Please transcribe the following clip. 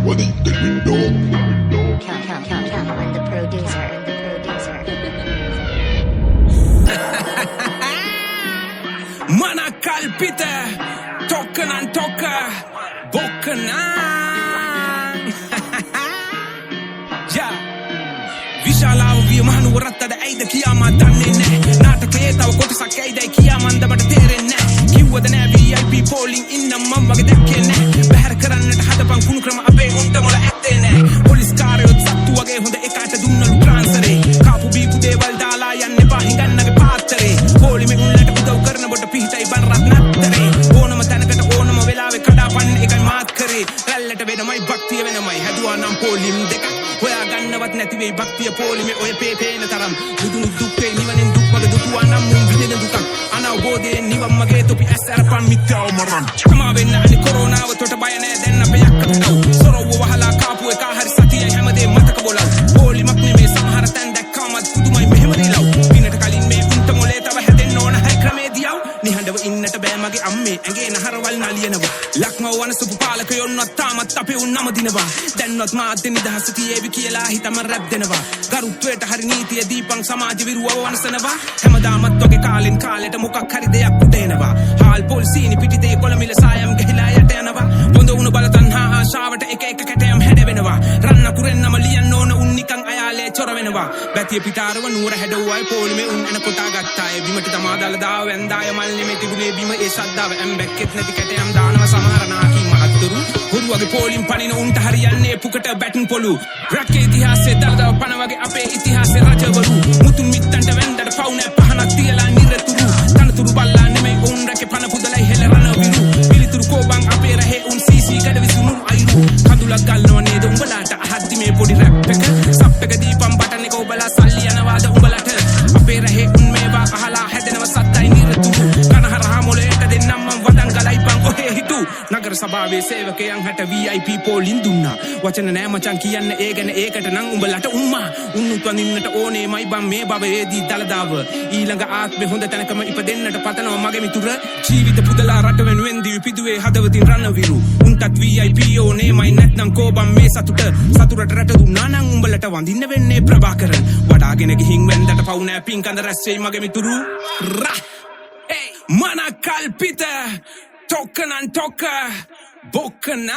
What do you think we know? Come on, the producer. Mana kalpita, tokkanan tokka, bokkanan. Ja. විශාලාව විය මහනුවරත්තද ඇයිද කියාමා දන්නේ නෑ නාටකයේ තව කොටසක් ඇයිදයි කියාමන්ද මට තේරෙන්නේ නෑ කිව්වද නෑ VIP පෝලිං ඉන්නම් මම වගේ දැක්කේ නෑ බහැර කරන්නට හදපන් කුණු ක්‍රම අපේ උන්ට මොළ ඇත්තේ නෑ පොලිස් කාරයොත් සත්තු වගේ හොඳ එකාට දුන්නලු ට්‍රාන්ස්ෆරේ කාපු බීපු දේවල් දාලා යන්න එපා හිඟන්නගේ පාත්තරේ පොලිමේ උන්ලට උදව් කරන බොට පිහිටයි බන් රත් නැත්තරේ ඕනම තැනකට ඕනම වෙලාවෙ කඩාපන්න එකයි මාත් කරේ රැල්ලට වෙනමයි භක්තිය වෙනමයි හැදුවා නම් පොලිම් දෙකක් හොයා ගන්නවත් නැති වෙයි භක්තිය පොලිමේ ඔය පේපේන තරම් දුදුනු දුක්ේ නිවනෙන් දුක් වගේ දුතුවා නම් මුන් විඳින දුකක් අනවබෝධයෙන් නිවන් මගේ තොපි ඇස් අරපන් මිත්‍යාව මරන් තමා වෙන්න අනි කොරෝනාව තොට බය නෑ දැන් අපේ යක්කට නව සොරව්ව වහලා කාපු එක හරි සතියයි හැමදේ මතක බොලව් පොලිමක් නෙමේ සමහර තැන් දැක්කාමත් පුදුමයි මෙහෙම රිලව් පිනට කලින් මේ උන්ට මොලේ තව හැදෙන්න ඕන හයි ක්‍රමේ දියව් නිහඬව ඉන්නට බෑ මගේ අම්මේ ඇඟේ නහරවල් නලියනවා ලක්මව වනසපු පාලකයොන්වත් තාමත් අපේ උන්නම දිනවා දැන්වත් මාධ්‍ය නිදහස තියේවි කියලා හිතම රැප් දෙනවා ගරුත්වයට හරි නීතිය දීපං සමාජ විරුවව වනසනවා හැමදාමත් ඔගේ කාලෙන් කාලෙට මොකක් හරි දෙයක් උදේනවා හාල් පොල්සීනි පිටිතේ කොළමිල සායම් ගහිලා යට යනවා බොඳ උණු බල තණ්හා ආශාවට එක එක කැටයම් හැඩවෙනවා රන්න කුරෙන්නම ලියන්න ඕන උන් නිකන් අයාලේ චොර වෙනවා බැතිය පිටාරව නුවර හැඩවුවයි පොලිමේ උන් එන කොටා ගත්තාය බිමට තමා දාලා දාව වැන්දාය මල් නෙමෙයි තිබුණේ බිම ඒ ශද්ධාව ඇම්බැක්කෙත් නැති කැටයම් දානවා සමහර නාකි මහත්තුරු හොරු වගේ පොලිම් පනින උන්ට හරියන්නේ පුකට බැටන් පොලු රැකේ ඉතිහාසයේ දලදව පන වගේ අපේ ඉතිහාසයේ රජවරු මුතුන් මිත්තන්ට වෙන්දට පවුනේ පහනක් තියලා නිරතුරු තනතුරු බල්ලා නෙමෙයි උන් රැකේ පන පුදලයි හෙලරන විරු පිළිතුරු කෝබන් අපේ රහේ උන් සීසී කඩ විසුණු අයිරු කඳුලක් ගල්නව නේද උඹලාට අහද්දි මේ පොඩි රැප් එක සප් එක දීපම් බටන් එක ඔබලා සල්ලි යනවාද උඹලට අපේ රහේ උන් මේවා අහලා හැදෙනව සත්තයි නිරතුරු කනහරහා මොලේට දෙන්නම් මං වදන් ගලයිපන් ඔහේ හිටු නගර සභාවේ සේවකයන් හැට VIP පෝලින් දුන්නා වචන නෑ මචං කියන්න ඒ ගැන ඒකට නම් උඹලට උම්මා උන්නුත් වඳින්නට ඕනේමයි බම් මේ භවයේදී දලදාව ඊළඟ ආත්මේ හොඳ තැනකම ඉපදෙන්නට පතනවා මගේ මිතුර ජීවිත පුදලා රට වෙනුවෙන් දී පිදුවේ හදවතින් රණවිරු උන්ටත් VIP ඕනේමයි නැත්නම් කෝබම් මේ සතුරට රට දුන්නා නම් උඹලට වඳින්න වෙන්නේ ප්‍රභාකරන් වඩාගෙන ගිහින් වෙන්දට පවු නෑ පින් කඳ රැස් වෙයි මගේ මිතුරු රා මන කල්පිත tokkනන් tokk බොක්කනං